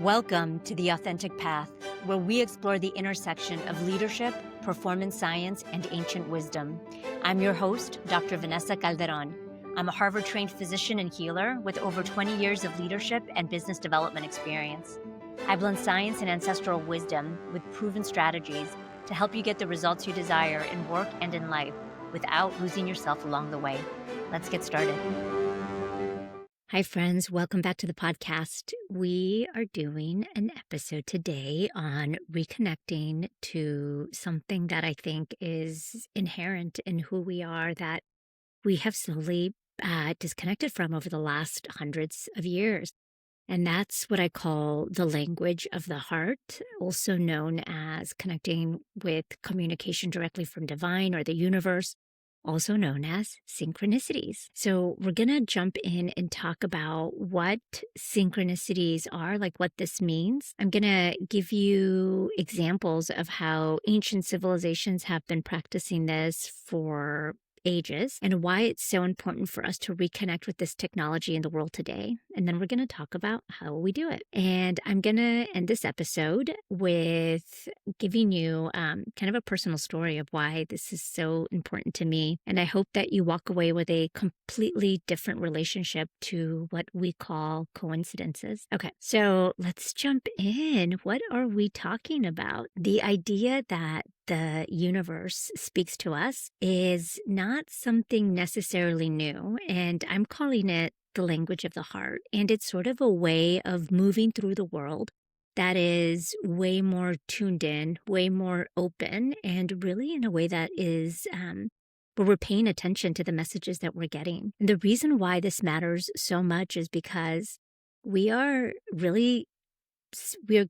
Welcome to The Authentic Path, where we explore the intersection of leadership, performance science, and ancient wisdom. I'm your host, Dr. Vanessa Calderon. I'm a Harvard-trained physician and healer with over 20 years of leadership and business development experience. I blend science and ancestral wisdom with proven strategies to help you get the results you desire in work and in life without losing yourself along the way. Let's get started. Hi, friends. Welcome back to the podcast. We are doing an episode today on reconnecting to something that I think is inherent in who we are, that we have slowly disconnected from over the last hundreds of years. And that's what I call the language of the heart, also known as connecting with communication directly from divine or the universe, also known as synchronicities. So we're going to jump in and talk about what synchronicities are, like what this means. I'm going to give you examples of how ancient civilizations have been practicing this for ages and why it's so important for us to reconnect with this technology in the world today. And then we're going to talk about how we do it. And I'm going to end this episode with giving you kind of a personal story of why this is so important to me. And I hope that you walk away with a completely different relationship to what we call coincidences. Okay, so let's jump in. What are we talking about? The idea that the universe speaks to us is not something necessarily new, and I'm calling it the language of the heart. And it's sort of a way of moving through the world that is way more tuned in, way more open, and really in a way that is where we're paying attention to the messages that we're getting. And the reason why this matters so much is because we are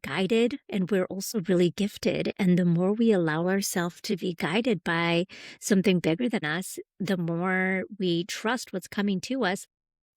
guided, and we're also really gifted. And the more we allow ourselves to be guided by something bigger than us, the more we trust what's coming to us,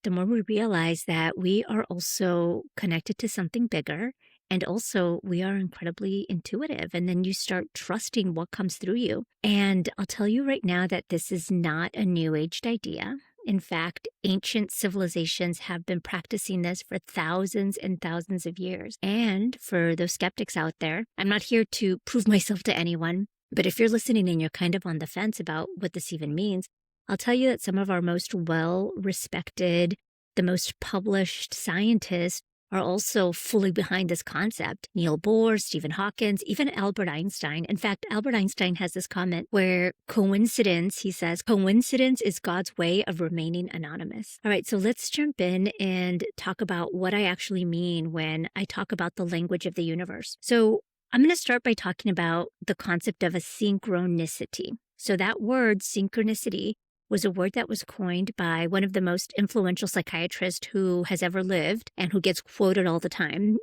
the more we realize that we are also connected to something bigger. And also we are incredibly intuitive. And then you start trusting what comes through you. And I'll tell you right now that this is not a new aged idea. In fact, ancient civilizations have been practicing this for thousands and thousands of years. And for those skeptics out there, I'm not here to prove myself to anyone, but if you're listening and you're kind of on the fence about what this even means, I'll tell you that some of our most well-respected, the most published scientists are also fully behind this concept. Niels Bohr, Stephen Hawking, even Albert Einstein. In fact, Albert Einstein has this comment where he says, coincidence is God's way of remaining anonymous. All right, so let's jump in and talk about what I actually mean when I talk about the language of the universe. So I'm going to start by talking about the concept of a synchronicity. So that word, synchronicity, was a word that was coined by one of the most influential psychiatrists who has ever lived and who gets quoted all the time,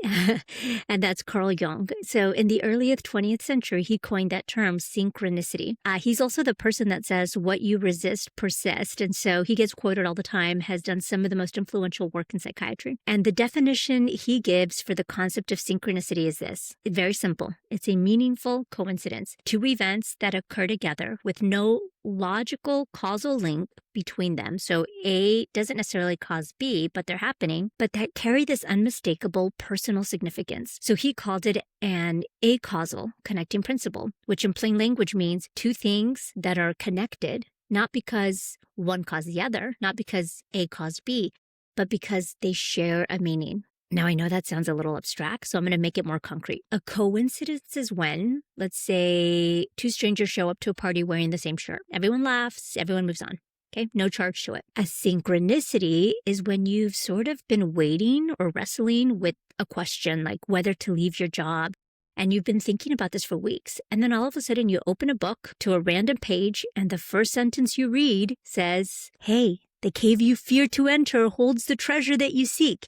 and that's Carl Jung. So in the early 20th century, he coined that term, synchronicity. He's also the person that says, what you resist persists, and so he gets quoted all the time, has done some of the most influential work in psychiatry. And the definition he gives for the concept of synchronicity is this. It's very simple. It's a meaningful coincidence. Two events that occur together with no logical causal link between them. So A doesn't necessarily cause B, but they're happening, but that carry this unmistakable personal significance. So he called it an acausal connecting principle, which in plain language means two things that are connected, not because one caused the other, not because A caused B, but because they share a meaning. Now, I know that sounds a little abstract, so I'm going to make it more concrete. A coincidence is when, let's say, two strangers show up to a party wearing the same shirt. Everyone laughs, everyone moves on. Okay, no charge to it. A synchronicity is when you've sort of been waiting or wrestling with a question like whether to leave your job, and you've been thinking about this for weeks. And then all of a sudden you open a book to a random page, and the first sentence you read says, "Hey, the cave you fear to enter holds the treasure that you seek."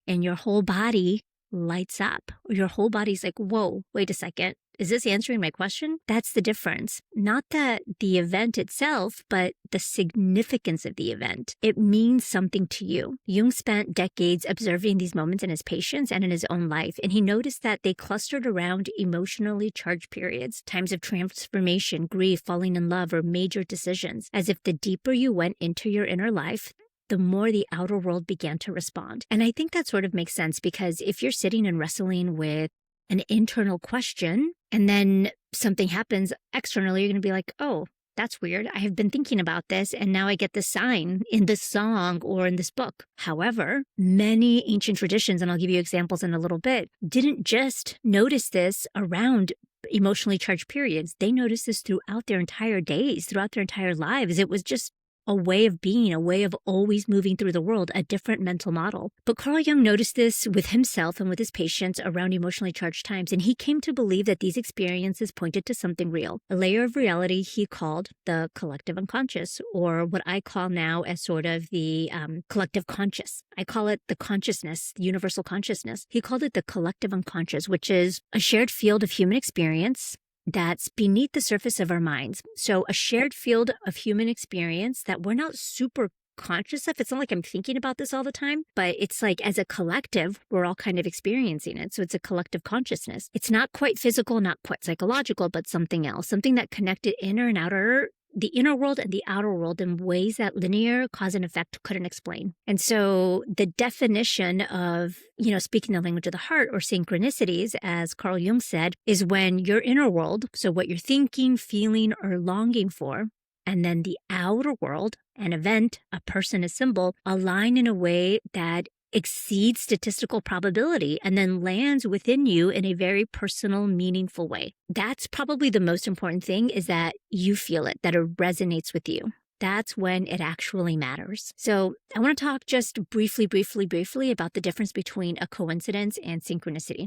And your whole body lights up, or your whole body's like, whoa, wait a second. Is this answering my question? That's the difference. Not that the event itself, but the significance of the event. It means something to you. Jung spent decades observing these moments in his patients and in his own life, and he noticed that they clustered around emotionally charged periods, times of transformation, grief, falling in love, or major decisions. As if the deeper you went into your inner life, the more the outer world began to respond. And I think that sort of makes sense because if you're sitting and wrestling with an internal question and then something happens externally, you're going to be like, oh, that's weird. I have been thinking about this and now I get this sign in this song or in this book. However, many ancient traditions, and I'll give you examples in a little bit, didn't just notice this around emotionally charged periods. They noticed this throughout their entire days, throughout their entire lives. It was just a way of being, a way of always moving through the world, a different mental model. But Carl Jung noticed this with himself and with his patients around emotionally charged times, and he came to believe that these experiences pointed to something real, a layer of reality he called the collective unconscious, or what I call now as sort of the collective conscious. I call it the consciousness, the universal consciousness. He called it the collective unconscious, which is a shared field of human experience that's beneath the surface of our minds. So a shared field of human experience that we're not super conscious of. It's not like I'm thinking about this all the time, but it's like as a collective, we're all kind of experiencing it. So it's a collective consciousness. It's not quite physical, not quite psychological, but something else, something that connected inner and outer, the inner world and the outer world in ways that linear cause and effect couldn't explain. And so the definition of, speaking the language of the heart or synchronicities, as Carl Jung said, is when your inner world, so what you're thinking, feeling, or longing for, and then the outer world, an event, a person, a symbol, align in a way that exceeds statistical probability and then lands within you in a very personal, meaningful way. That's probably the most important thing, is that you feel it, that it resonates with you. That's when it actually matters. So I want to talk just briefly about the difference between a coincidence and synchronicity.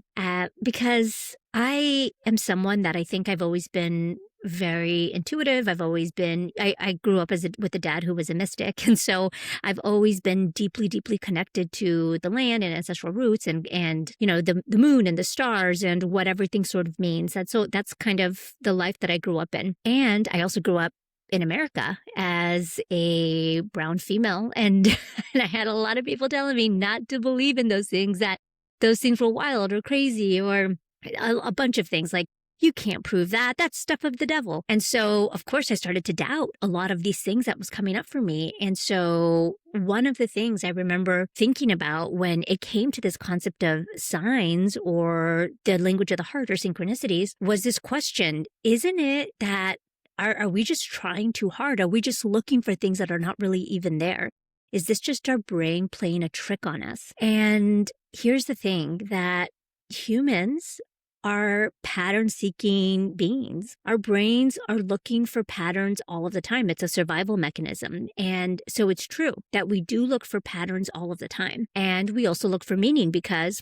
Because I am someone that I think I've always been very intuitive. I've always been, I grew up with a dad who was a mystic. And so I've always been deeply connected to the land and ancestral roots and the moon and the stars and what everything sort of means. That's kind of the life that I grew up in. And I also grew up in America as a brown female. And I had a lot of people telling me not to believe in those things, that those things were wild or crazy or a bunch of things like, you can't prove that. That's stuff of the devil. And so, of course, I started to doubt a lot of these things that was coming up for me. And so one of the things I remember thinking about when it came to this concept of signs or the language of the heart or synchronicities was this question: isn't it that are we just trying too hard? Are we just looking for things that are not really even there? Is this just our brain playing a trick on us? And here's the thing, that humans are pattern-seeking beings. Our brains are looking for patterns all of the time. It's a survival mechanism. And so it's true that we do look for patterns all of the time. And we also look for meaning, because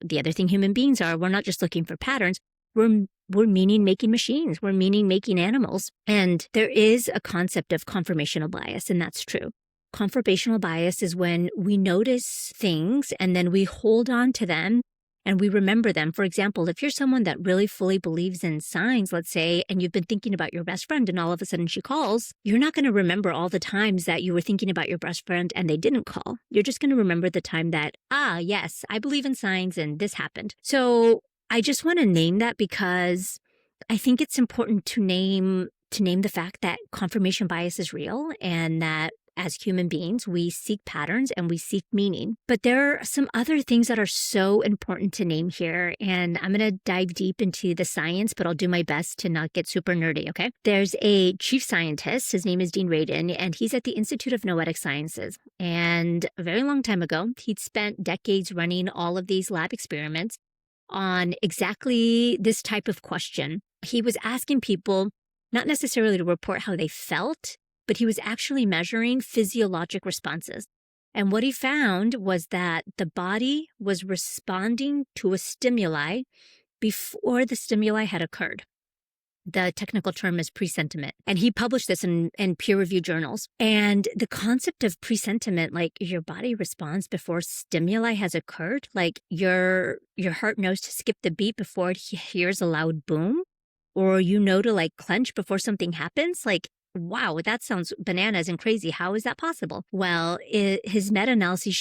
the other thing human beings are, we're not just looking for patterns. We're meaning-making machines. We're meaning-making animals. And there is a concept of confirmational bias, and that's true. Confirmational bias is when we notice things and then we hold on to them and we remember them. For example, if you're someone that really fully believes in signs, let's say, and you've been thinking about your best friend and all of a sudden she calls, you're not going to remember all the times that you were thinking about your best friend and they didn't call. You're just going to remember the time that, yes, I believe in signs and this happened. So I just want to name that because I think it's important to name the fact that confirmation bias is real, and that as human beings, we seek patterns and we seek meaning. But there are some other things that are so important to name here. And I'm going to dive deep into the science, but I'll do my best to not get super nerdy, okay? There's a chief scientist. His name is Dean Radin, and he's at the Institute of Noetic Sciences. And a very long time ago, he'd spent decades running all of these lab experiments on exactly this type of question. He was asking people not necessarily to report how they felt, but he was actually measuring physiologic responses. And what he found was that the body was responding to a stimuli before the stimuli had occurred. The technical term is presentiment. And he published this in peer-reviewed journals. And the concept of presentiment, like your body responds before stimuli has occurred, like your heart knows to skip the beat before it hears a loud boom, or to like clench before something happens, like, wow, that sounds bananas and crazy. How is that possible? Well, his meta-analysis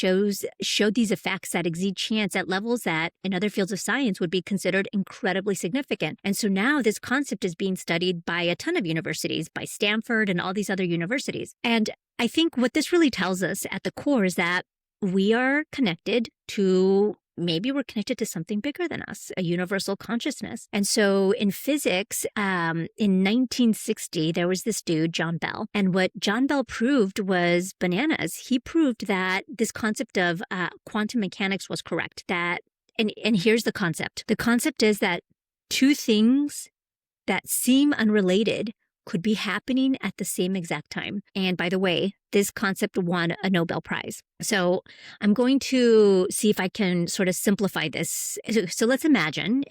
showed these effects that exceed chance at levels that in other fields of science would be considered incredibly significant. And so now this concept is being studied by a ton of universities, by Stanford and all these other universities. And I think what this really tells us at the core is that we are connected to, maybe we're connected to something bigger than us, a universal consciousness. And so in physics, in 1960, there was this dude, John Bell. And what John Bell proved was bananas. He proved that this concept of quantum mechanics was correct. And here's the concept. The concept is that two things that seem unrelated could be happening at the same exact time. And by the way, this concept won a Nobel Prize. So I'm going to see if I can sort of simplify this. So let's imagine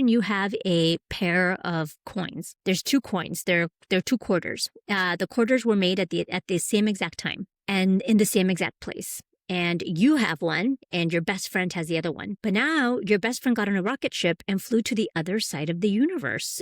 you have a pair of coins. There's two coins. They're two quarters. The quarters were made at the same exact time and in the same exact place. And you have one, and your best friend has the other one. But now your best friend got on a rocket ship and flew to the other side of the universe.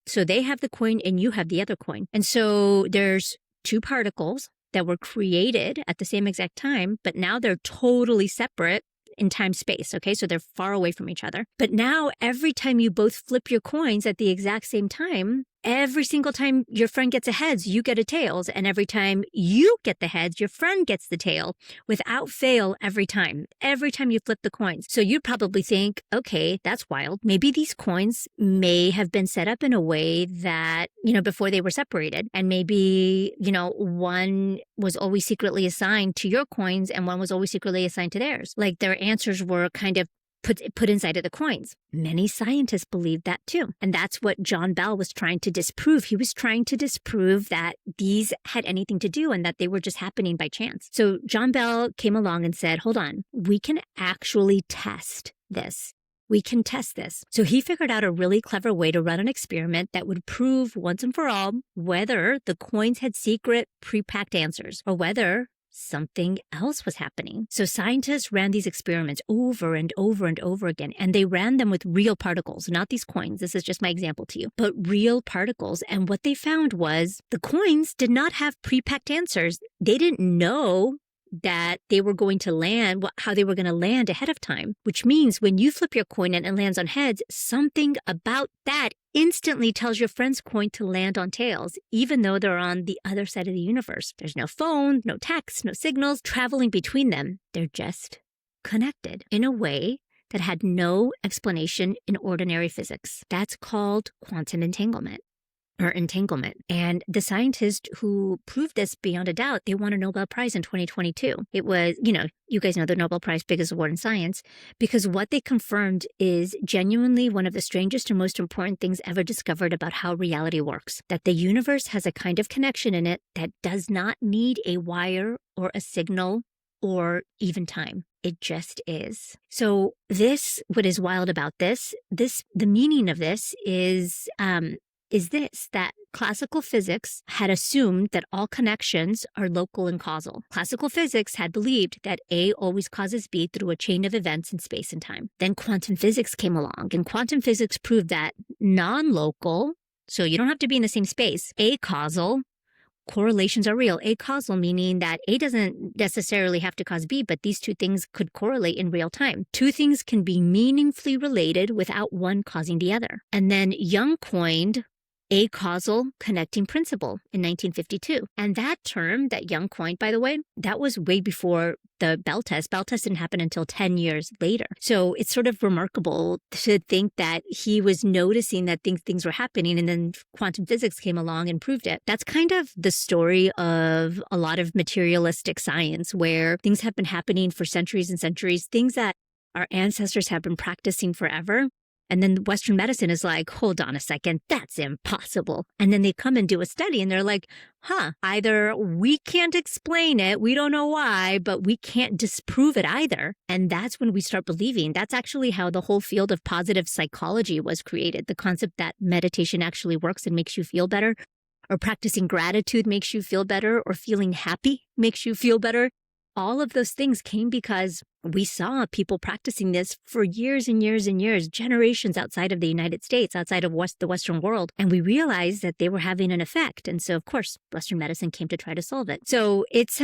So they have the coin and you have the other coin. And so there's two particles that were created at the same exact time, but now they're totally separate in time space. Okay, so they're far away from each other. But now every time you both flip your coins at the exact same time, every single time your friend gets a heads, you get a tails. And every time you get the heads, your friend gets the tail without fail every time you flip the coins. So you'd probably think, okay, that's wild. Maybe these coins may have been set up in a way that, before they were separated. And maybe, one was always secretly assigned to your coins and one was always secretly assigned to theirs. Like their answers were kind of put inside of the coins. Many scientists believe that too. And that's what John Bell was trying to disprove. He was trying to disprove that these had anything to do and that they were just happening by chance. So John Bell came along and said, hold on, we can actually test this. We can test this. So he figured out a really clever way to run an experiment that would prove once and for all whether the coins had secret pre-packed answers or whether something else was happening. So scientists ran these experiments over and over and over again, and they ran them with real particles, not these coins. This is just my example to you, but real particles. And what they found was the coins did not have pre-packed answers. They didn't know that they were going to land, how they were going to land ahead of time, which means when you flip your coin and it lands on heads, something about that instantly tells your friend's coin to land on tails, even though they're on the other side of the universe. There's no phone, no text, no signals traveling between them. They're just connected in a way that had no explanation in ordinary physics. That's called quantum entanglement. And the scientist who proved this beyond a doubt, they won a Nobel Prize in 2022. It was, you guys know the Nobel Prize, biggest award in science, because what they confirmed is genuinely one of the strangest and most important things ever discovered about how reality works. That the universe has a kind of connection in it that does not need a wire or a signal or even time. It just is. So what is wild about this, the meaning of this is this, that classical physics had assumed that all connections are local and causal. Classical physics had believed that A always causes B through a chain of events in space and time. Then quantum physics came along, and quantum physics proved that non-local, so you don't have to be in the same space, acausal correlations are real. Acausal meaning that A doesn't necessarily have to cause B, but these two things could correlate in real time. Two things can be meaningfully related without one causing the other. And then Young coined acausal connecting principle in 1952. And that term that Young coined, by the way, that was way before the Bell test. Bell test didn't happen until 10 years later. So it's sort of remarkable to think that he was noticing that things were happening and then quantum physics came along and proved it. That's kind of the story of a lot of materialistic science where things have been happening for centuries and centuries, things that our ancestors have been practicing forever. And then Western medicine is like, hold on a second, that's impossible. And then they come and do a study and they're like, either we can't explain it, we don't know why, but we can't disprove it either. And that's when we start believing. That's actually how the whole field of positive psychology was created. The concept that meditation actually works and makes you feel better, or practicing gratitude makes you feel better, or feeling happy makes you feel better. All of those things came because we saw people practicing this for years and years and years, generations outside of the United States, outside of the Western world. And we realized that they were having an effect. And so, of course, Western medicine came to try to solve it. So it's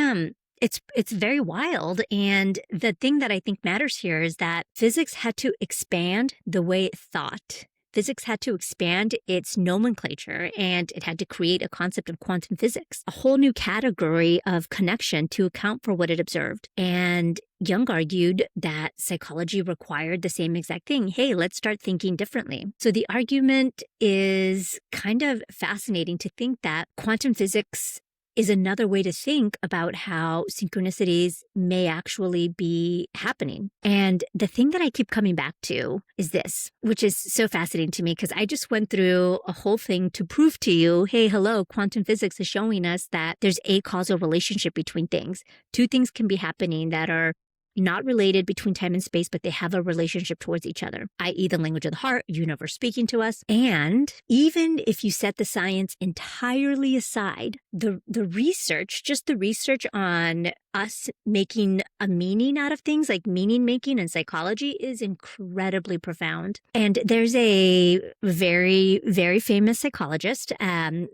very wild. And the thing that I think matters here is that physics had to expand the way it thought Physics had to expand its nomenclature, and it had to create a concept of quantum physics, a whole new category of connection to account for what it observed. And Jung argued that psychology required the same exact thing. Hey, let's start thinking differently. So the argument is kind of fascinating to think that quantum physics is another way to think about how synchronicities may actually be happening. And the thing that I keep coming back to is this, which is so fascinating to me because I just went through a whole thing to prove to you, hey, hello, quantum physics is showing us that there's a causal relationship between things. Two things can be happening that are not related between time and space, but they have a relationship towards each other, i.e. the language of the heart, universe speaking to us. And even if you set the science entirely aside, the research, just the research on us making a meaning out of things, like meaning making and psychology, is incredibly profound. And there's a very, very famous psychologist.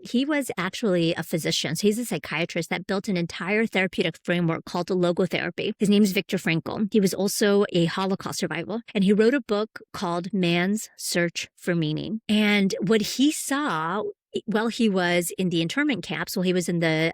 He was actually a physician. So he's a psychiatrist that built an entire therapeutic framework called logotherapy. His name is Viktor Frankl. He was also a Holocaust survivor, and he wrote a book called Man's Search for Meaning. And what he saw while he was in the internment camps, while he was in the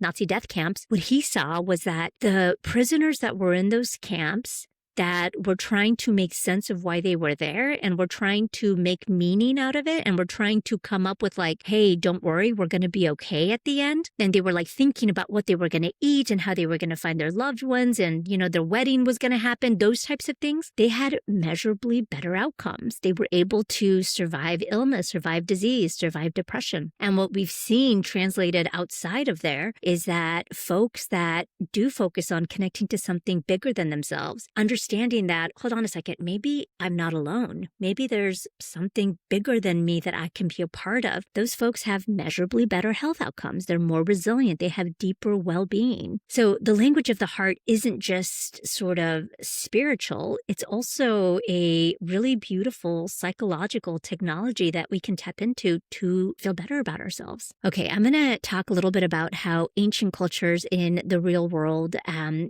Nazi death camps, what he saw was that the prisoners that were in those camps that were trying to make sense of why they were there and were trying to make meaning out of it and were trying to come up with like, hey, don't worry, we're going to be okay at the end. And they were like thinking about what they were going to eat and how they were going to find their loved ones and, you know, their wedding was going to happen, those types of things. They had measurably better outcomes. They were able to survive illness, survive disease, survive depression. And what we've seen translated outside of there is that folks that do focus on connecting to something bigger than themselves, understanding that, hold on a second, maybe I'm not alone. Maybe there's something bigger than me that I can be a part of. Those folks have measurably better health outcomes. They're more resilient. They have deeper well-being. So the language of the heart isn't just sort of spiritual. It's also a really beautiful psychological technology that we can tap into to feel better about ourselves. Okay, I'm going to talk a little bit about how ancient cultures in the real world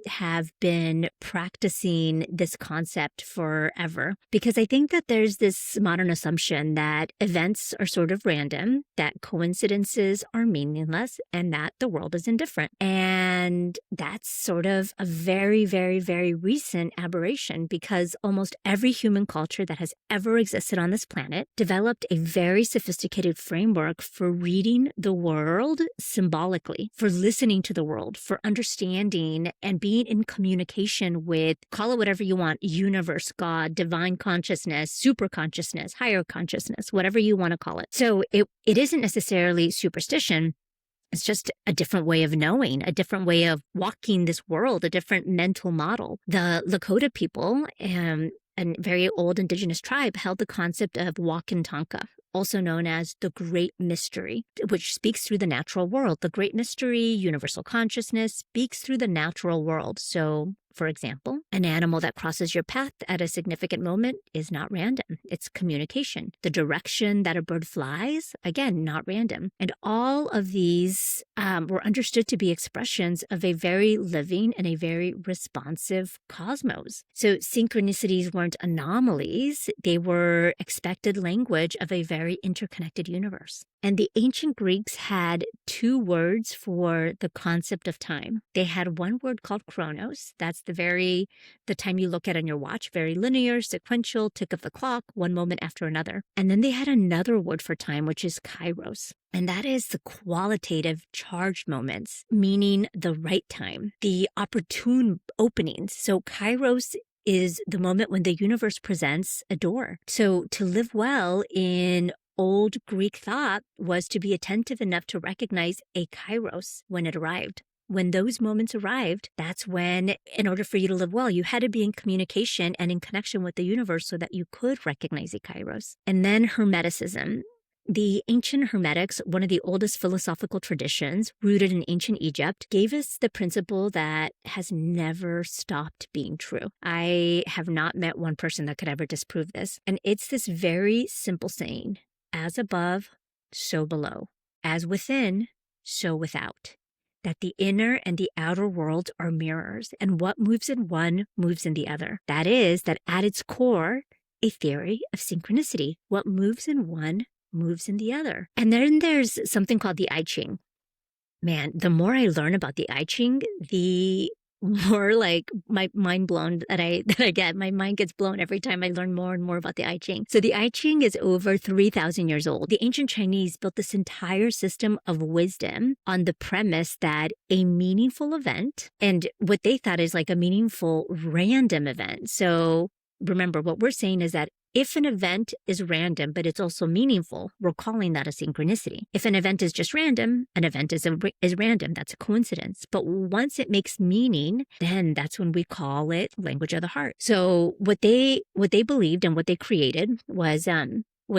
have been practicing this concept forever, because I think that there's this modern assumption that events are sort of random, that coincidences are meaningless, and that the world is indifferent. And that's sort of a very, very, very recent aberration, because almost every human culture that has ever existed on this planet developed a very sophisticated framework for reading the world symbolically, for listening to the world, for understanding and being in communication with, call it whatever you want, universe, God, divine consciousness, super consciousness, higher consciousness, whatever you want to call it. So it isn't necessarily superstition. It's just a different way of knowing, a different way of walking this world, a different mental model. The Lakota people, a very old indigenous tribe, held the concept of Wakantanka, also known as the Great Mystery, which speaks through the natural world. The Great Mystery, universal consciousness, speaks through the natural world. So, for example, an animal that crosses your path at a significant moment is not random. It's communication. The direction that a bird flies, again, not random. And all of these were understood to be expressions of a very living and a very responsive cosmos. So synchronicities weren't anomalies. They were expected language of a very interconnected universe. And the ancient Greeks had two words for the concept of time. They had one word called chronos. That's the time you look at on your watch, very linear, sequential, tick of the clock, one moment after another. And then they had another word for time, which is kairos. And that is the qualitative charged moments, meaning the right time, the opportune openings. So kairos is the moment when the universe presents a door. So to live well in old Greek thought was to be attentive enough to recognize a kairos when it arrived. When those moments arrived, that's when, in order for you to live well, you had to be in communication and in connection with the universe so that you could recognize a kairos. And then Hermeticism. The ancient Hermetics, one of the oldest philosophical traditions rooted in ancient Egypt, gave us the principle that has never stopped being true. I have not met one person that could ever disprove this. And it's this very simple saying, as above, so below. As within, so without. That the inner and the outer world are mirrors, and what moves in one moves in the other. That is, that at its core, a theory of synchronicity. What moves in one moves in the other. And then there's something called the I Ching. Man, the more I learn about the I Ching, the more like my mind blown that I get. My mind gets blown every time I learn more and more about the I Ching. So the I Ching is over 3,000 years old. The ancient Chinese built this entire system of wisdom on the premise that a meaningful event, and what they thought is like a meaningful random event. So remember, what we're saying is that if an event is random, but it's also meaningful, we're calling that a synchronicity. If an event is just random, an event is random. That's a coincidence. But once it makes meaning, then that's when we call it language of the heart. So what they believed and what they created was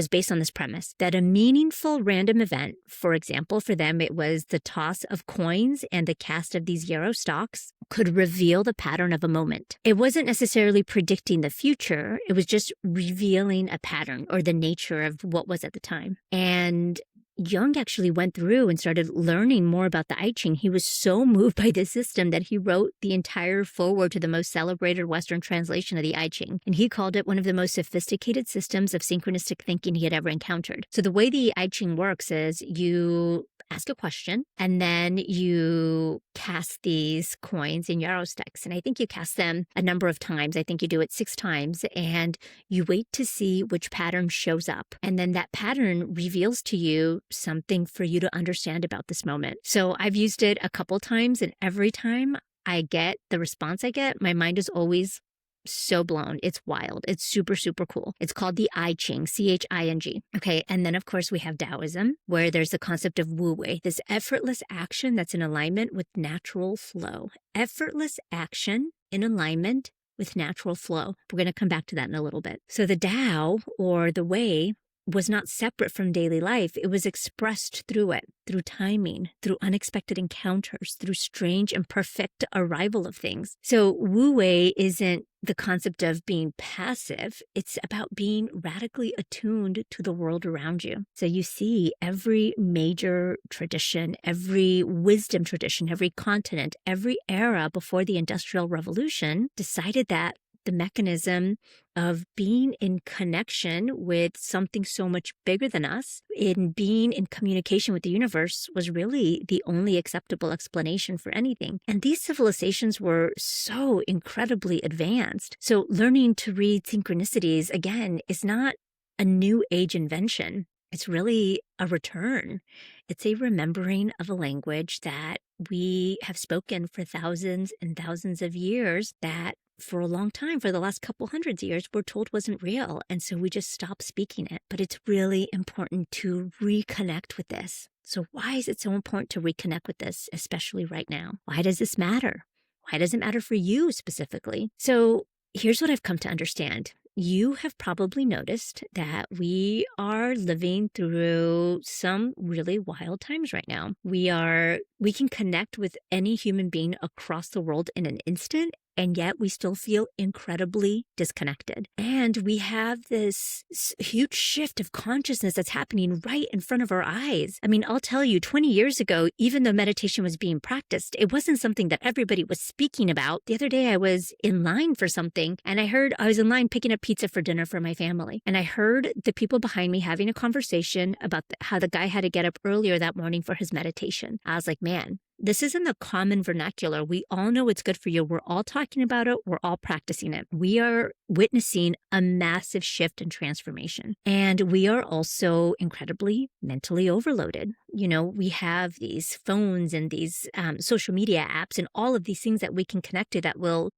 based on this premise that a meaningful random event, for example, for them, it was the toss of coins and the cast of these yarrow stalks, could reveal the pattern of a moment. It wasn't necessarily predicting the future. It was just revealing a pattern or the nature of what was at the time. And Jung actually went through and started learning more about the I Ching. He was so moved by this system that he wrote the entire foreword to the most celebrated Western translation of the I Ching. And he called it one of the most sophisticated systems of synchronistic thinking he had ever encountered. So the way the I Ching works is you ask a question and then you cast these coins in yarrow sticks. And I think you cast them a number of times. I think you do it 6 times and you wait to see which pattern shows up. And then that pattern reveals to you something for you to understand about this moment. So I've used it a couple times, and every time I get the response I get, my mind is always so blown. It's wild. It's super, super cool. It's called the I Ching, Ching. Okay. And then, of course, we have Taoism, where there's the concept of Wu Wei, this effortless action that's in alignment with natural flow. Effortless action in alignment with natural flow. We're going to come back to that in a little bit. So the Tao, or the Way, was not separate from daily life. It was expressed through it, through timing, through unexpected encounters, through strange and perfect arrival of things. So Wu Wei isn't the concept of being passive. It's about being radically attuned to the world around you. So you see every major tradition, every wisdom tradition, every continent, every era before the Industrial Revolution decided that the mechanism of being in connection with something so much bigger than us, in being in communication with the universe, was really the only acceptable explanation for anything. And these civilizations were so incredibly advanced. So learning to read synchronicities, again, is not a new age invention. It's really a return. It's a remembering of a language that we have spoken for thousands and thousands of years, that for a long time, for the last couple hundreds of years, we're told wasn't real. And so we just stopped speaking it. But it's really important to reconnect with this. So why is it so important to reconnect with this, especially right now? Why does this matter? Why does it matter for you specifically? So here's what I've come to understand. You have probably noticed that we are living through some really wild times right now. We can connect with any human being across the world in an instant, and yet we still feel incredibly disconnected. And we have this huge shift of consciousness that's happening right in front of our eyes. I mean, I'll tell you, 20 years ago, even though meditation was being practiced, it wasn't something that everybody was speaking about. The other day, I was in line for something, and I was in line picking up pizza for dinner for my family. And I heard the people behind me having a conversation about how the guy had to get up earlier that morning for his meditation. I was like, man, this isn't the common vernacular. We all know it's good for you. We're all talking about it. We're all practicing it. We are witnessing a massive shift and transformation. And we are also incredibly mentally overloaded. You know, we have these phones and these social media apps and all of these things that we can connect to that will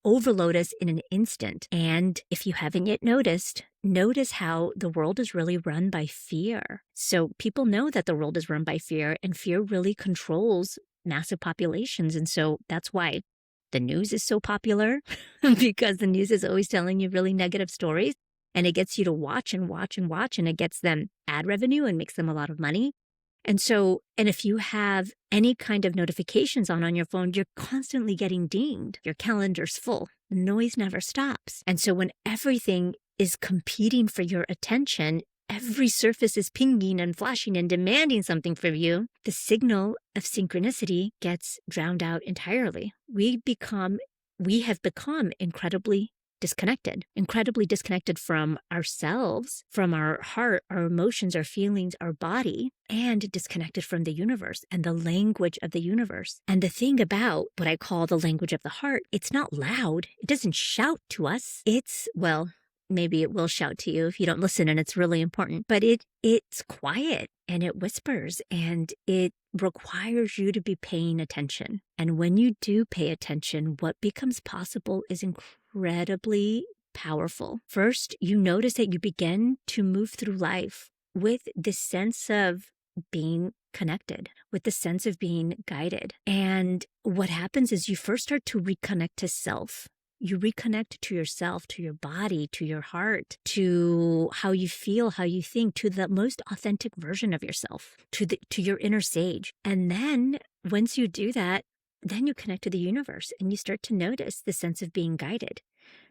overload us in an instant. And if you haven't yet noticed, notice how the world is really run by fear. So people know that the world is run by fear, and fear really controls massive populations. And so that's why the news is so popular, because the news is always telling you really negative stories, and it gets you to watch and watch and watch, and it gets them ad revenue and makes them a lot of money. And if you have any kind of notifications on your phone, you're constantly getting dinged. Your calendar's full. The noise never stops. And so when everything is competing for your attention, every surface is pinging and flashing and demanding something from you, the signal of synchronicity gets drowned out entirely. We have become incredibly disconnected, incredibly disconnected from ourselves, from our heart, our emotions, our feelings, our body, and disconnected from the universe and the language of the universe. And the thing about what I call the language of the heart, it's not loud. It doesn't shout to us. Well, maybe it will shout to you if you don't listen, and it's really important, but it's quiet and it whispers and it requires you to be paying attention. And when you do pay attention, what becomes possible is incredibly powerful. First, you notice that you begin to move through life with this sense of being connected, with the sense of being guided. And what happens is you first start to reconnect to self. You reconnect to yourself, to your body, to your heart, to how you feel, how you think, to the most authentic version of yourself, to your inner sage. And then once you do that, then you connect to the universe and you start to notice the sense of being guided.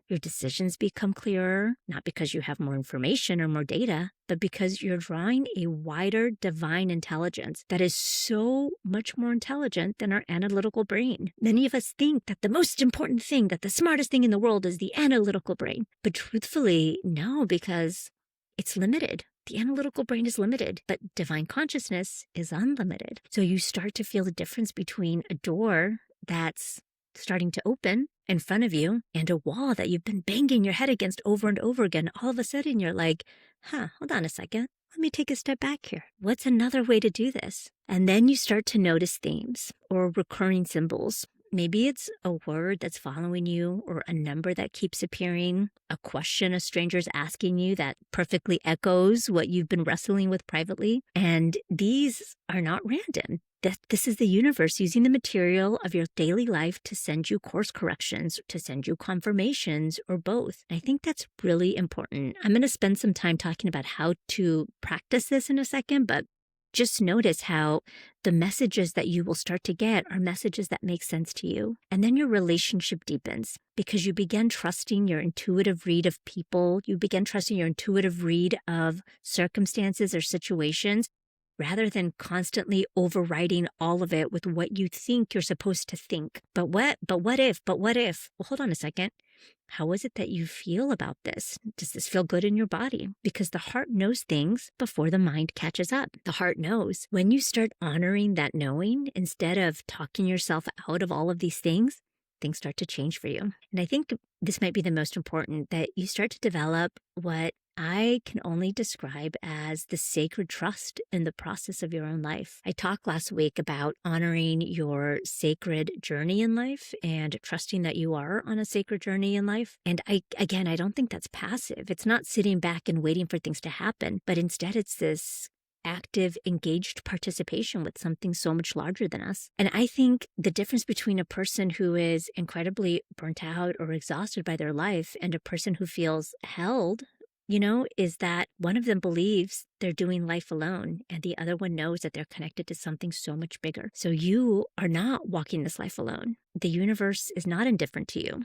Your decisions become clearer, not because you have more information or more data, but because you're drawing a wider divine intelligence that is so much more intelligent than our analytical brain. Many of us think that the most important thing, that the smartest thing in the world is the analytical brain. But truthfully, no, because it's limited. The analytical brain is limited, but divine consciousness is unlimited. So you start to feel the difference between a door that's starting to open in front of you and a wall that you've been banging your head against over and over again. All of a sudden you're like, hold on a second. Let me take a step back here. What's another way to do this? And then you start to notice themes or recurring symbols. Maybe it's a word that's following you or a number that keeps appearing, a question a stranger's asking you that perfectly echoes what you've been wrestling with privately. And these are not random. This is the universe using the material of your daily life to send you course corrections, to send you confirmations, or both. I think that's really important. I'm going to spend some time talking about how to practice this in a second, but just notice how the messages that you will start to get are messages that make sense to you. And then your relationship deepens because you begin trusting your intuitive read of people. You begin trusting your intuitive read of circumstances or situations, rather than constantly overriding all of it with what you think you're supposed to think. But what if? Well, hold on a second. How is it that you feel about this? Does this feel good in your body? Because the heart knows things before the mind catches up. The heart knows. When you start honoring that knowing, instead of talking yourself out of all of these things start to change for you. And I think this might be the most important, that you start to develop what I can only describe as the sacred trust in the process of your own life. I talked last week about honoring your sacred journey in life and trusting that you are on a sacred journey in life. And I don't think that's passive. It's not sitting back and waiting for things to happen, but instead it's this active, engaged participation with something so much larger than us. And I think the difference between a person who is incredibly burnt out or exhausted by their life and a person who feels held, is that one of them believes they're doing life alone and the other one knows that they're connected to something so much bigger. So you are not walking this life alone. The universe is not indifferent to you.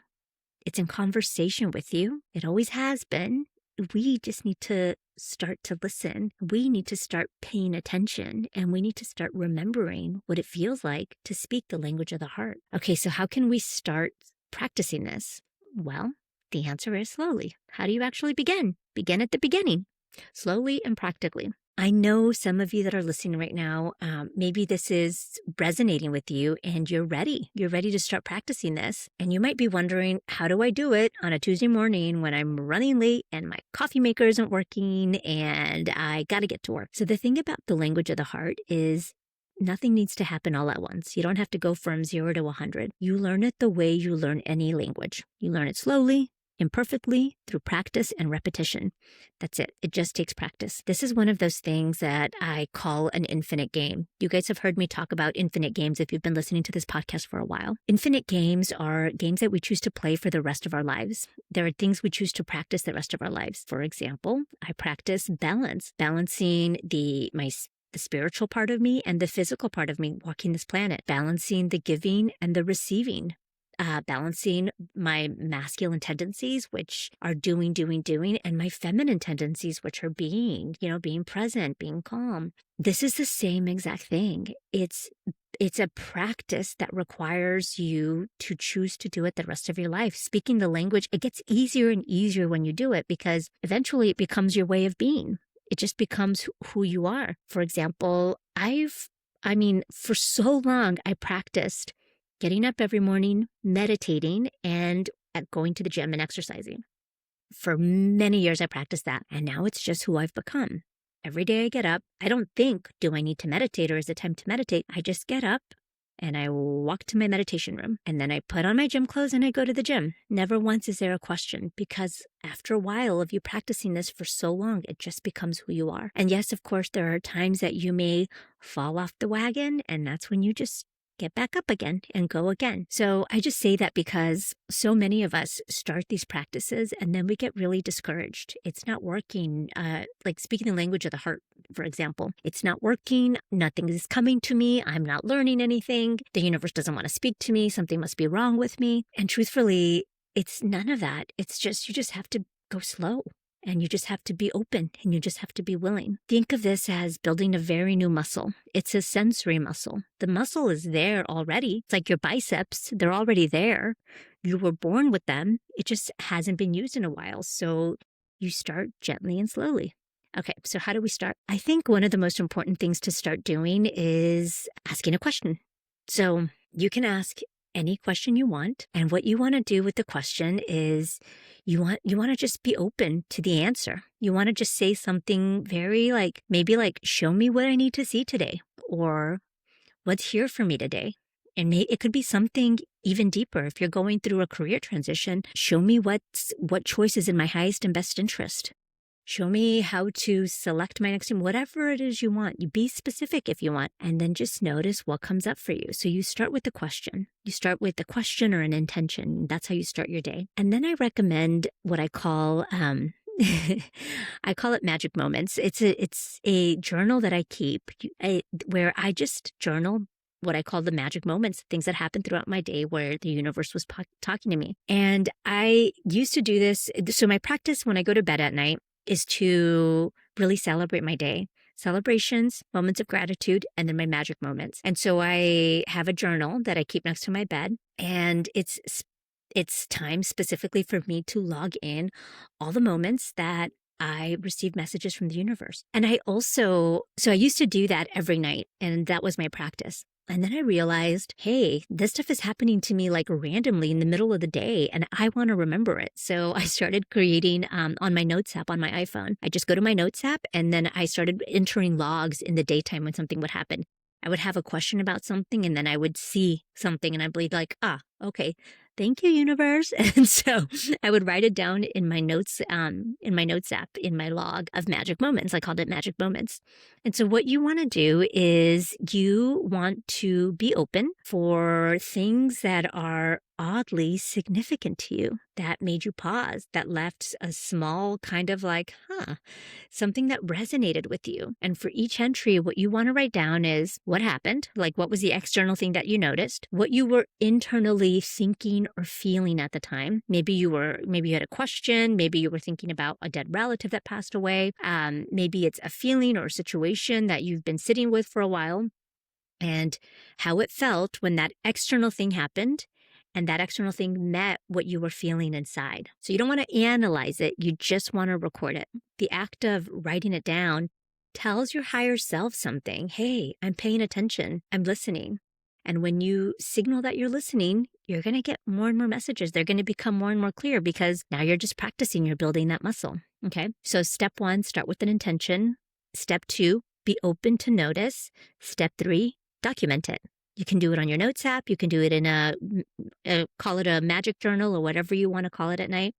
It's in conversation with you. It always has been. We just need to start to listen. We need to start paying attention, and we need to start remembering what it feels like to speak the language of the heart. Okay, so how can we start practicing this? Well, the answer is slowly. How do you actually begin? Begin at the beginning, slowly and practically. I know some of you that are listening right now, maybe this is resonating with you and you're ready. You're ready to start practicing this. And you might be wondering, how do I do it on a Tuesday morning when I'm running late and my coffee maker isn't working and I got to get to work? So the thing about the language of the heart is nothing needs to happen all at once. You don't have to go from 0 to 100. You learn it the way you learn any language. You learn it slowly, imperfectly, through practice and repetition. That's it. It just takes practice. This is one of those things that I call an infinite game. You guys have heard me talk about infinite games if you've been listening to this podcast for a while. Infinite games are games that we choose to play for the rest of our lives. There are things we choose to practice the rest of our lives. For example, I practice balancing the spiritual part of me and the physical part of me walking this planet, balancing the giving and the receiving. Balancing my masculine tendencies, which are doing, and my feminine tendencies, which are being present, being calm. This is the same exact thing. It's it's a practice that requires you to choose to do it the rest of your life. Speaking the language, it gets easier and easier when you do it because eventually it becomes your way of being. It just becomes who you are. For example, for so long, I practiced getting up every morning, meditating, and going to the gym and exercising. For many years, I practiced that. And now it's just who I've become. Every day I get up, I don't think, do I need to meditate or is it time to meditate? I just get up and I walk to my meditation room and then I put on my gym clothes and I go to the gym. Never once is there a question because after a while of you practicing this for so long, it just becomes who you are. And yes, of course, there are times that you may fall off the wagon and that's when you just get back up again and go again. So I just say that because so many of us start these practices and then we get really discouraged. It's not working. Like speaking the language of the heart, for example, it's not working. Nothing is coming to me. I'm not learning anything. The universe doesn't want to speak to me. Something must be wrong with me. And truthfully, it's none of that. It's just, you just have to go slow. And you just have to be open and you just have to be willing. Think of this as building a very new muscle. It's a sensory muscle. The muscle is there already. It's like your biceps. They're already there. You were born with them. It just hasn't been used in a while. So you start gently and slowly. Okay, so how do we start? I think one of the most important things to start doing is asking a question. So you can ask any question you want. And what you want to do with the question is you want to just be open to the answer. You want to just say something very maybe show me what I need to see today or what's here for me today. And it could be something even deeper. If you're going through a career transition, show me what choice is in my highest and best interest. Show me how to select my next team, whatever it is you want. You be specific if you want, and then just notice what comes up for you. So you start with the question. You start with the question or an intention. That's how you start your day. And then I recommend what I call, I call it magic moments. It's a journal that I keep where I just journal what I call the magic moments, things that happen throughout my day where the universe was talking to me. And I used to do this. So my practice when I go to bed at night is to really celebrate my day. Celebrations, moments of gratitude, and then my magic moments. And so I have a journal that I keep next to my bed, and it's time specifically for me to log in all the moments that I receive messages from the universe. And I used to do that every night, and that was my practice. And then I realized, hey, this stuff is happening to me randomly in the middle of the day, and I want to remember it. So I started creating on my Notes app on my iPhone. I just go to my Notes app, and then I started entering logs in the daytime when something would happen. I would have a question about something, and then I would see something, and I'd be like, okay, thank you, universe. And so I would write it down in my notes app, in my log of magic moments. I called it magic moments. And so what you want to do is you want to be open for things that are oddly significant to you, that made you pause, that left a small kind of something that resonated with you. And for each entry, what you want to write down is what happened, what was the external thing that you noticed, what you were internally thinking or feeling at the time. Maybe you had a question, maybe you were thinking about a dead relative that passed away. Maybe it's a feeling or a situation that you've been sitting with for a while and how it felt when that external thing happened. And that external thing met what you were feeling inside. So you don't want to analyze it. You just want to record it. The act of writing it down tells your higher self something. Hey, I'm paying attention. I'm listening. And when you signal that you're listening, you're going to get more and more messages. They're going to become more and more clear because now you're just practicing. You're building that muscle. Okay. So step 1, start with an intention. Step 2, be open to notice. Step 3, document it. You can do it on your Notes app. You can do it in call it a magic journal or whatever you want to call it at night.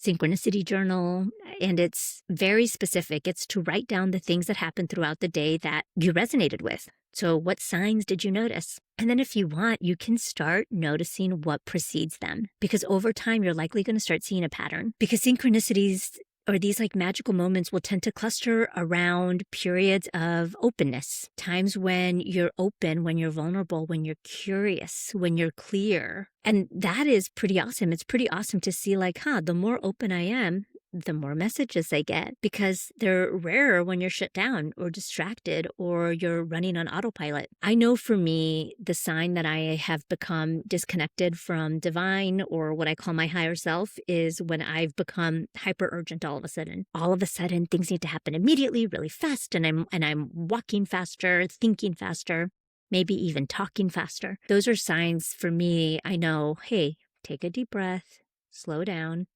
Synchronicity journal. And it's very specific. It's to write down the things that happened throughout the day that you resonated with. So what signs did you notice? And then if you want, you can start noticing what precedes them. Because over time, you're likely going to start seeing a pattern. Because synchronicities or these magical moments will tend to cluster around periods of openness, times when you're open, when you're vulnerable, when you're curious, when you're clear, And that is pretty awesome. It's pretty awesome to see like, the more open I am, the more messages I get, because they're rarer when you're shut down or distracted or you're running on autopilot. I know for me, the sign that I have become disconnected from divine, or what I call my higher self, is when I've become hyper urgent all of a sudden. All of a sudden, things need to happen immediately, really fast, and I'm walking faster, thinking faster, maybe even talking faster. Those are signs for me. I know, hey, take a deep breath, slow down.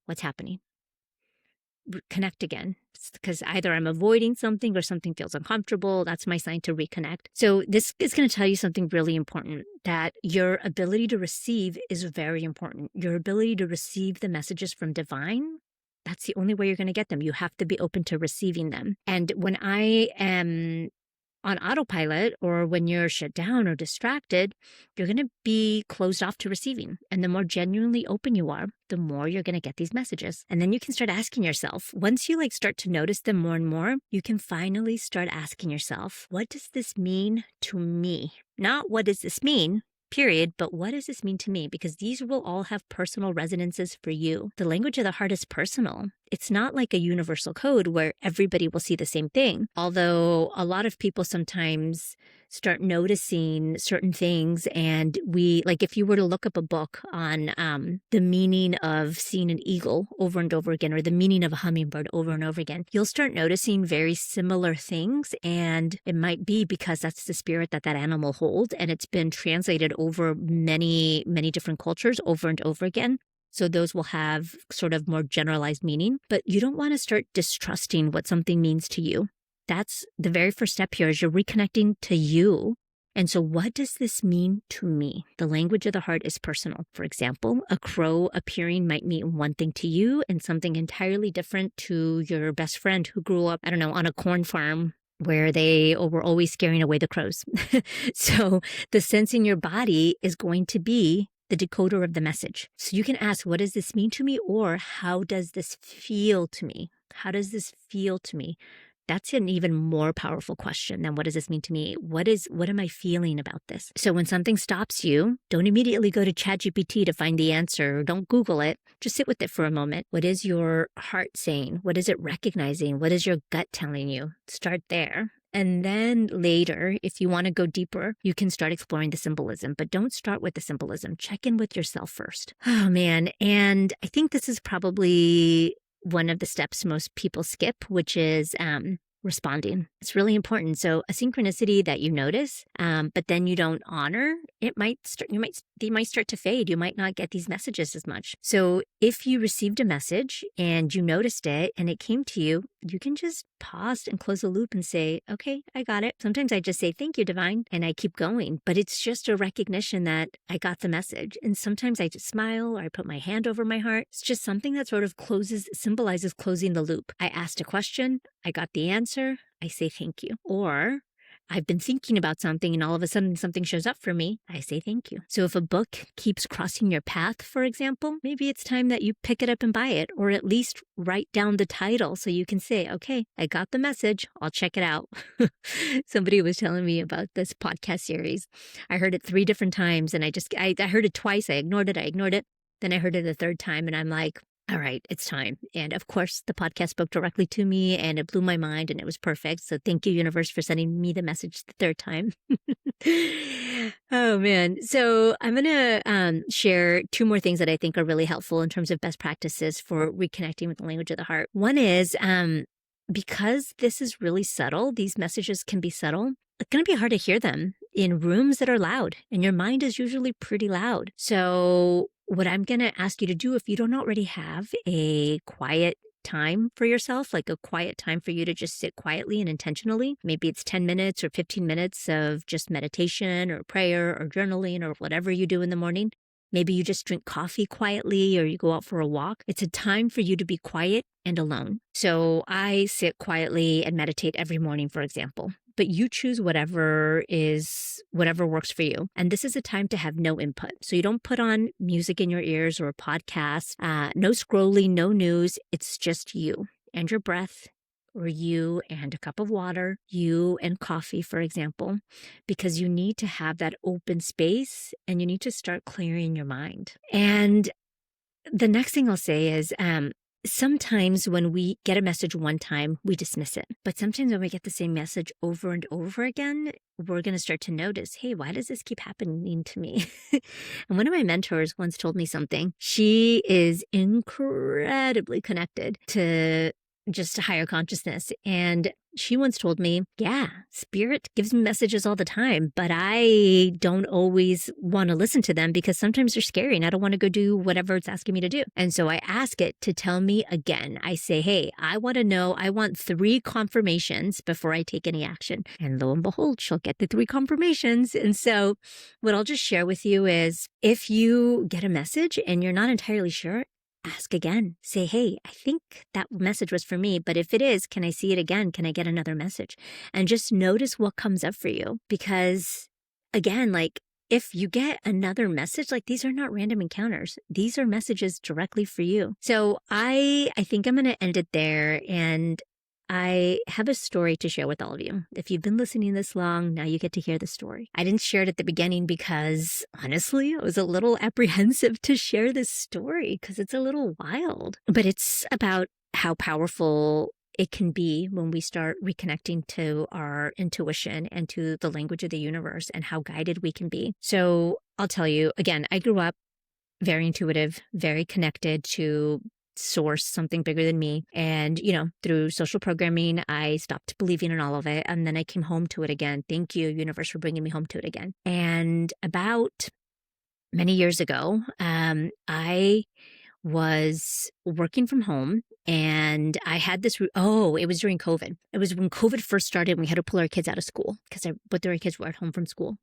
What's happening? Connect again, because either I'm avoiding something or something feels uncomfortable. That's my sign to reconnect. So this is going to tell you something really important, that your ability to receive is very important. Your ability to receive the messages from divine, that's the only way you're going to get them. You have to be open to receiving them. And when I am on autopilot, or when you're shut down or distracted, you're going to be closed off to receiving. And the more genuinely open you are, the more you're going to get these messages. And then you can start asking yourself, once you start to notice them more and more, you can finally start asking yourself, what does this mean to me? Not what does this mean, period, but what does this mean to me? Because these will all have personal resonances for you. The language of the heart is personal. It's not like a universal code where everybody will see the same thing. Although a lot of people sometimes start noticing certain things, and if you were to look up a book on the meaning of seeing an eagle over and over again, or the meaning of a hummingbird over and over again, you'll start noticing very similar things. And it might be because that's the spirit that animal holds, and it's been translated over many, many different cultures over and over again. So those will have sort of more generalized meaning, but you don't want to start distrusting what something means to you. That's the very first step here, is you're reconnecting to you. And so what does this mean to me? The language of the heart is personal. For example, a crow appearing might mean one thing to you and something entirely different to your best friend who grew up, on a corn farm where they were always scaring away the crows. So the sense in your body is going to be the decoder of the message. So you can ask, what does this mean to me? Or how does this feel to me? How does this feel to me? That's an even more powerful question than what does this mean to me? What am I feeling about this? So when something stops you, don't immediately go to ChatGPT to find the answer. Don't Google it. Just sit with it for a moment. What is your heart saying? What is it recognizing? What is your gut telling you? Start there. And then later, if you want to go deeper, you can start exploring the symbolism, but don't start with the symbolism. Check in with yourself first. Oh man. And I think this is probably one of the steps most people skip, which is responding. It's really important. So a synchronicity that you notice, but then you don't honor, they might start to fade. You might not get these messages as much. So if you received a message and you noticed it and it came to you, you can just pause and close the loop and say, okay, I got it. Sometimes I just say, thank you, divine, and I keep going. But it's just a recognition that I got the message. And sometimes I just smile, or I put my hand over my heart. It's just something that sort of symbolizes closing the loop. I asked a question, I got the answer, I say thank you. Or I've been thinking about something and all of a sudden something shows up for me, I say thank you. So if a book keeps crossing your path, for example, maybe it's time that you pick it up and buy it, or at least write down the title so you can say, okay, I got the message, I'll check it out. Somebody was telling me about this podcast series. I heard it 3 different times, and I heard it twice. I ignored it. Then I heard it a 3rd time, and I'm like, all right, it's time. And of course, the podcast spoke directly to me, and it blew my mind, and it was perfect. So thank you, universe, for sending me the message the 3rd time. Oh, man. So I'm going to share 2 more things that I think are really helpful in terms of best practices for reconnecting with the language of the heart. One is because this is really subtle, these messages can be subtle. It's going to be hard to hear them in rooms that are loud, and your mind is usually pretty loud. So what I'm going to ask you to do, if you don't already have a quiet time for yourself, like a quiet time for you to just sit quietly and intentionally, maybe it's 10 minutes or 15 minutes of just meditation or prayer or journaling or whatever you do in the morning. Maybe you just drink coffee quietly, or you go out for a walk. It's a time for you to be quiet and alone. So I sit quietly and meditate every morning, for example. But you choose whatever works for you. And this is a time to have no input. So you don't put on music in your ears or a podcast, no scrolling, no news. It's just you and your breath or you and a cup of water, you and coffee, for example, because you need to have that open space and you need to start clearing your mind. And the next thing I'll say is, sometimes when we get a message one time, we dismiss it. But sometimes when we get the same message over and over again, we're going to start to notice, hey, why does this keep happening to me? And one of my mentors once told me something. She is incredibly connected to just a higher consciousness. And she once told me, yeah, spirit gives me messages all the time, but I don't always want to listen to them because sometimes they're scary and I don't want to go do whatever it's asking me to do. And so I ask it to tell me again. I say, hey, I want to know, I want 3 confirmations before I take any action. And lo and behold, she'll get the 3 confirmations. And so what I'll just share with you is if you get a message and you're not entirely sure, ask again. Say, hey, I think that message was for me, but if it is, can I see it again? Can I get another message? And just notice what comes up for you. Because again, like if you get another message, like these are not random encounters. These are messages directly for you. So I think I'm going to end it there. And I have a story to share with all of you. If you've been listening this long, now you get to hear the story. I didn't share it at the beginning because, honestly, I was a little apprehensive to share this story because it's a little wild. But it's about how powerful it can be when we start reconnecting to our intuition and to the language of the universe and how guided we can be. So I'll tell you, again, I grew up very intuitive, very connected to source, something bigger than me. And, through social programming, I stopped believing in all of it. And then I came home to it again. Thank you, universe, for bringing me home to it again. And about many years ago, I was working from home and I had this, it was during COVID. It was when COVID first started and we had to pull our kids out of school because both our kids were at home from school.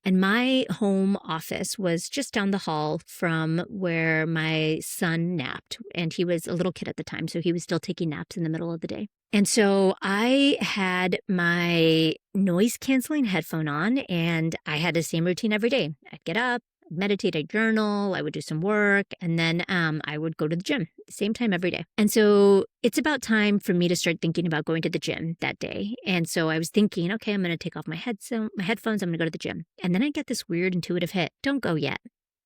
And my home office was just down the hall from where my son napped. And he was a little kid at the time, so he was still taking naps in the middle of the day. And so I had my noise canceling headphone on and I had the same routine every day. I'd get up, meditate, I journal, I would do some work, and then I would go to the gym, same time every day. And so it's about time for me to start thinking about going to the gym that day. And so I was thinking, okay, I'm going to take off my headphones, I'm going to go to the gym. And then I get this weird intuitive hit. Don't go yet.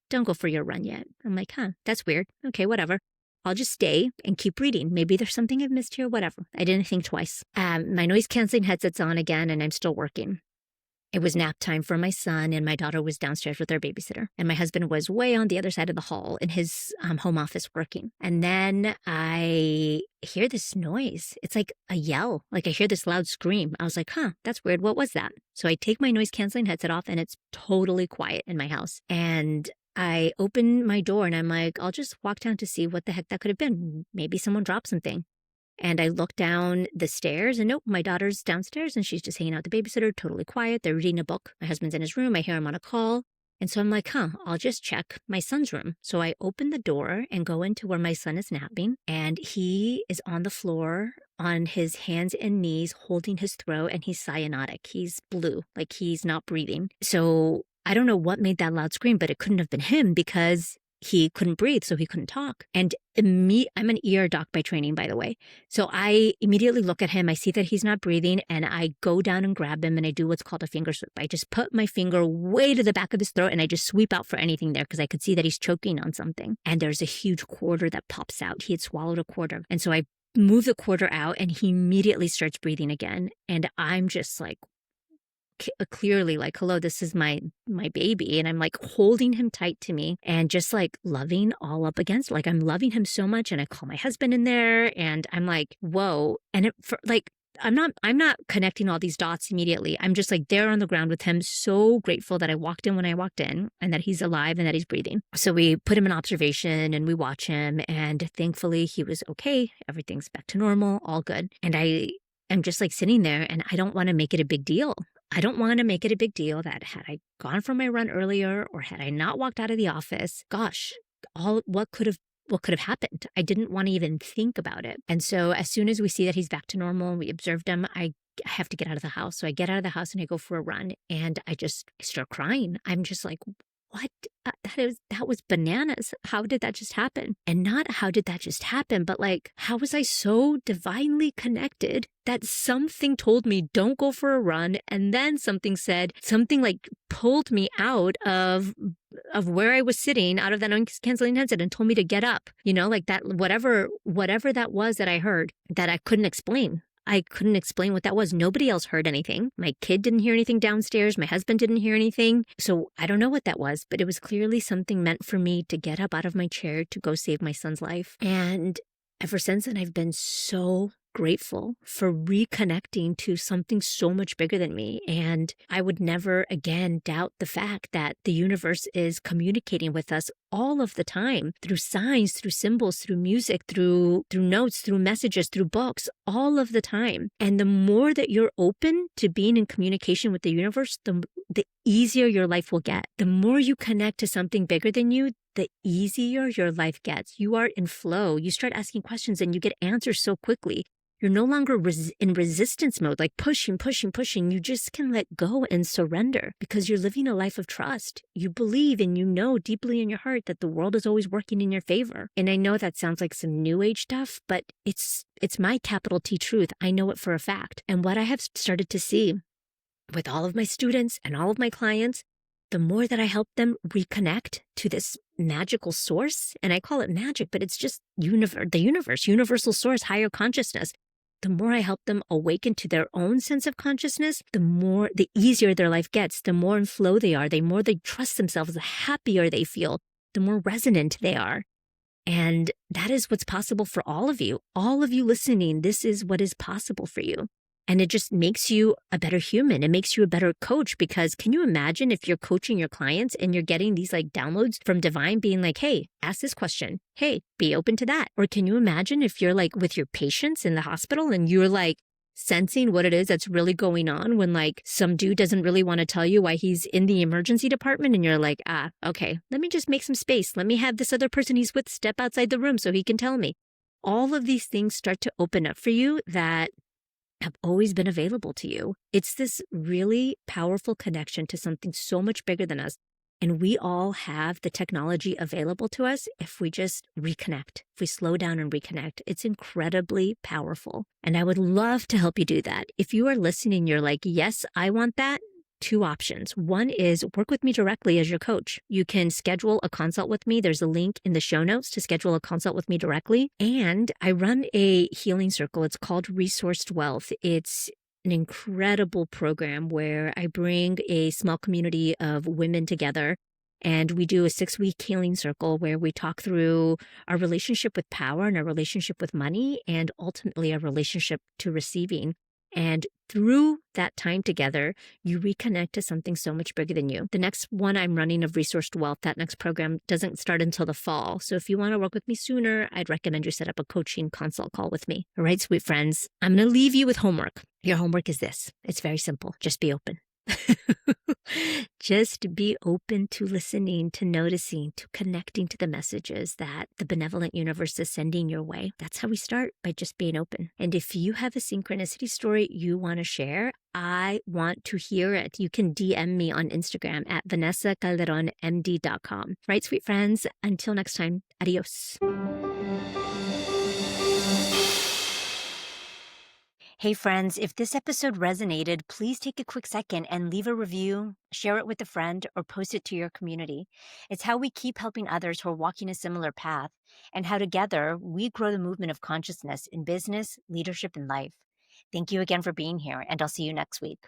Don't go for your run yet. I'm like, that's weird. Okay, whatever. I'll just stay and keep reading. Maybe there's something I've missed here, whatever. I didn't think twice. My noise canceling headset's on again, and I'm still working. It was nap time for my son, and my daughter was downstairs with their babysitter. And my husband was way on the other side of the hall in his home office working. And then I hear this noise. It's like a yell. Like I hear this loud scream. I was like, that's weird. What was that? So I take my noise canceling headset off, and it's totally quiet in my house. And I open my door, and I'm like, I'll just walk down to see what the heck that could have been. Maybe someone dropped something. And I look down the stairs and nope, my daughter's downstairs and she's just hanging out with the babysitter, totally quiet. They're reading a book. My husband's in his room. I hear him on a call. And so I'm like, I'll just check my son's room. So I open the door and go into where my son is napping. And he is on the floor on his hands and knees, holding his throat, and he's cyanotic. He's blue, like he's not breathing. So I don't know what made that loud scream, but it couldn't have been him because he couldn't breathe, so he couldn't talk. And I'm an ER doc by training, by the way. So I immediately look at him. I see that he's not breathing, and I go down and grab him, and I do what's called a finger sweep. I just put my finger way to the back of his throat, and I just sweep out for anything there because I could see that he's choking on something. And there's a huge quarter that pops out. He had swallowed a quarter. And so I move the quarter out, and he immediately starts breathing again. And I'm just like, clearly like, hello, this is my baby. And I'm like holding him tight to me and just like loving all up against, like I'm loving him so much. And I call my husband in there and I'm like, whoa. And I'm not connecting all these dots immediately. I'm just like there on the ground with him, so grateful that I walked in when I walked in and that he's alive and that he's breathing. So we put him in observation and we watch him, and thankfully he was okay. Everything's back to normal, all good. And I am just like sitting there and I don't want to make it a big deal. I don't want to make it a big deal that had I gone for my run earlier or had I not walked out of the office, gosh, what could have happened? I didn't want to even think about it. And so as soon as we see that he's back to normal, we observed him, I have to get out of the house. So I get out of the house and I go for a run and I start crying. I'm just like, what? That was bananas. How did that just happen? And not how did that just happen, but like, how was I so divinely connected that something told me don't go for a run, and then something like pulled me out of where I was sitting, out of that noise canceling headset, and told me to get up. Like that, whatever that was that I heard that I couldn't explain. I couldn't explain what that was. Nobody else heard anything. My kid didn't hear anything downstairs. My husband didn't hear anything. So I don't know what that was, but it was clearly something meant for me to get up out of my chair to go save my son's life. And ever since then, I've been so grateful for reconnecting to something so much bigger than me. And I would never again doubt the fact that the universe is communicating with us all of the time through signs, through symbols, through music, through notes, through messages, through books, all of the time. And the more that you're open to being in communication with the universe, the easier your life will get. The more you connect to something bigger than you, the easier your life gets. You are in flow. You start asking questions and you get answers so quickly. You're no longer in resistance mode, like pushing. You just can let go and surrender because you're living a life of trust. You believe and you know deeply in your heart that the world is always working in your favor. And I know that sounds like some new age stuff, but it's my capital T truth. I know it for a fact. And what I have started to see with all of my students and all of my clients, the more that I help them reconnect to this magical source, and I call it magic, but it's just the universe, universal source, higher consciousness. The more I help them awaken to their own sense of consciousness, the easier their life gets, the more in flow they are, the more they trust themselves, the happier they feel, the more resonant they are. And that is what's possible for all of you. All of you listening, this is what is possible for you. And it just makes you a better human. It makes you a better coach, because can you imagine if you're coaching your clients and you're getting these like downloads from divine being like, hey, ask this question. Hey, be open to that. Or can you imagine if you're like with your patients in the hospital and you're like sensing what it is that's really going on when like some dude doesn't really want to tell you why he's in the emergency department, and you're like, okay, let me just make some space. Let me have this other person he's with step outside the room so he can tell me. All of these things start to open up for you that have always been available to you. It's this really powerful connection to something so much bigger than us. And we all have the technology available to us if we just reconnect, if we slow down and reconnect. It's incredibly powerful. And I would love to help you do that. If you are listening, you're like, yes, I want that. Two options. One is work with me directly as your coach. You can schedule a consult with me. There's a link in the show notes to schedule a consult with me directly. And I run a healing circle. It's called Resourced Wealth. It's an incredible program where I bring a small community of women together, and we do a 6-week healing circle where we talk through our relationship with power and our relationship with money, and ultimately our relationship to receiving. And through that time together, you reconnect to something so much bigger than you. The next one I'm running of Resourced Wealth, that next program doesn't start until the fall. So if you want to work with me sooner, I'd recommend you set up a coaching consult call with me. All right, sweet friends, I'm going to leave you with homework. Your homework is this. It's very simple. Just be open. Just be open to listening, to noticing, to connecting to the messages that the benevolent universe is sending your way. That's how we start, by just being open. And if you have a synchronicity story you want to share, I want to hear it. You can DM me on Instagram at vanessacalderonmd.com. Right, sweet friends? Until next time, adios. Hey friends, if this episode resonated, please take a quick second and leave a review, share it with a friend, or post it to your community. It's how we keep helping others who are walking a similar path, and how together we grow the movement of consciousness in business, leadership, and life. Thank you again for being here, and I'll see you next week.